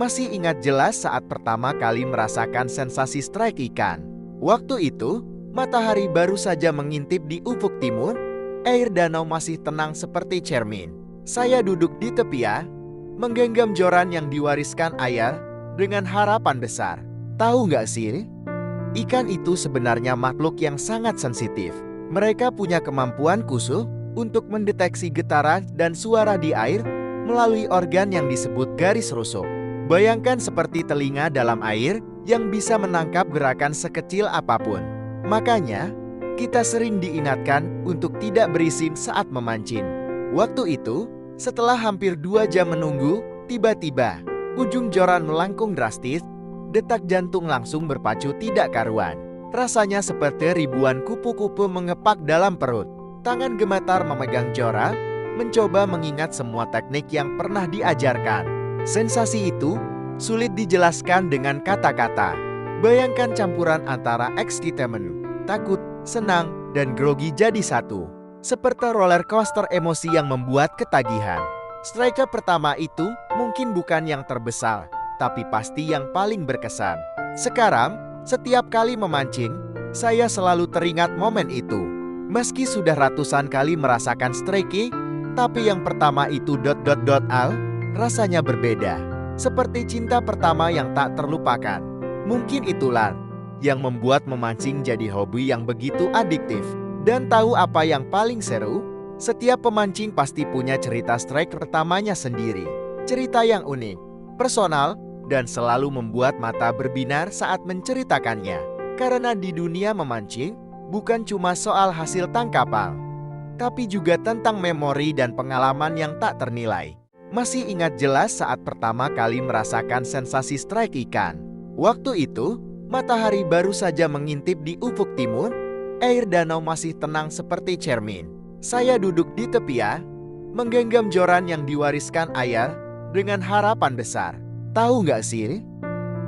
Masih ingat jelas saat pertama kali merasakan sensasi strike ikan. Waktu itu, matahari baru saja mengintip di ufuk timur, air danau masih tenang seperti cermin. Saya duduk di tepian, menggenggam joran yang diwariskan ayah dengan harapan besar. Tahu nggak sih? Ikan itu sebenarnya makhluk yang sangat sensitif. Mereka punya kemampuan khusus untuk mendeteksi getaran dan suara di air melalui organ yang disebut garis rusuk. Bayangkan seperti telinga dalam air yang bisa menangkap gerakan sekecil apapun. Makanya, kita sering diingatkan untuk tidak berisik saat memancing. Waktu itu, setelah hampir 2 jam menunggu, tiba-tiba ujung joran melengkung drastis, detak jantung langsung berpacu tidak karuan. Rasanya seperti ribuan kupu-kupu mengepak dalam perut. Tangan gemetar memegang joran, mencoba mengingat semua teknik yang pernah diajarkan. Sensasi itu sulit dijelaskan dengan kata-kata. Bayangkan campuran antara excitement, takut, senang, dan grogi jadi satu. Seperti roller coaster emosi yang membuat ketagihan. Strike pertama itu mungkin bukan yang terbesar, tapi pasti yang paling berkesan. Sekarang, setiap kali memancing, saya selalu teringat momen itu. Meski sudah ratusan kali merasakan strike, tapi yang pertama itu rasanya berbeda. Seperti cinta pertama yang tak terlupakan. Mungkin itulah yang membuat memancing jadi hobi yang begitu adiktif. Dan tahu apa yang paling seru? Setiap pemancing pasti punya cerita strike pertamanya sendiri. Cerita yang unik, personal, dan selalu membuat mata berbinar saat menceritakannya. Karena di dunia memancing, bukan cuma soal hasil tangkapan, tapi juga tentang memori dan pengalaman yang tak ternilai. Masih ingat jelas saat pertama kali merasakan sensasi strike ikan. Waktu itu, matahari baru saja mengintip di ufuk timur, air danau masih tenang seperti cermin. Saya duduk di tepian, menggenggam joran yang diwariskan ayah dengan harapan besar. Tahu nggak sih?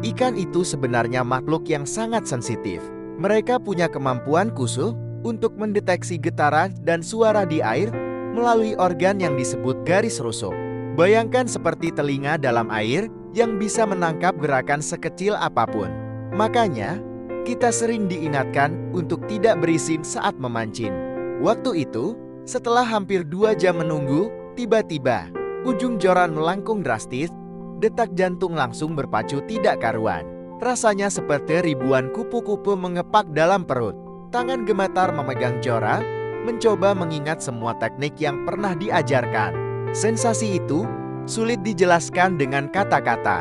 Ikan itu sebenarnya makhluk yang sangat sensitif. Mereka punya kemampuan khusus untuk mendeteksi getaran dan suara di air melalui organ yang disebut garis rusuk. Bayangkan seperti telinga dalam air yang bisa menangkap gerakan sekecil apapun. Makanya, kita sering diingatkan untuk tidak berisik saat memancing. Waktu itu, setelah hampir 2 jam menunggu, tiba-tiba ujung joran melengkung drastis, detak jantung langsung berpacu tidak karuan. Rasanya seperti ribuan kupu-kupu mengepak dalam perut. Tangan gemetar memegang joran, mencoba mengingat semua teknik yang pernah diajarkan. Sensasi itu sulit dijelaskan dengan kata-kata.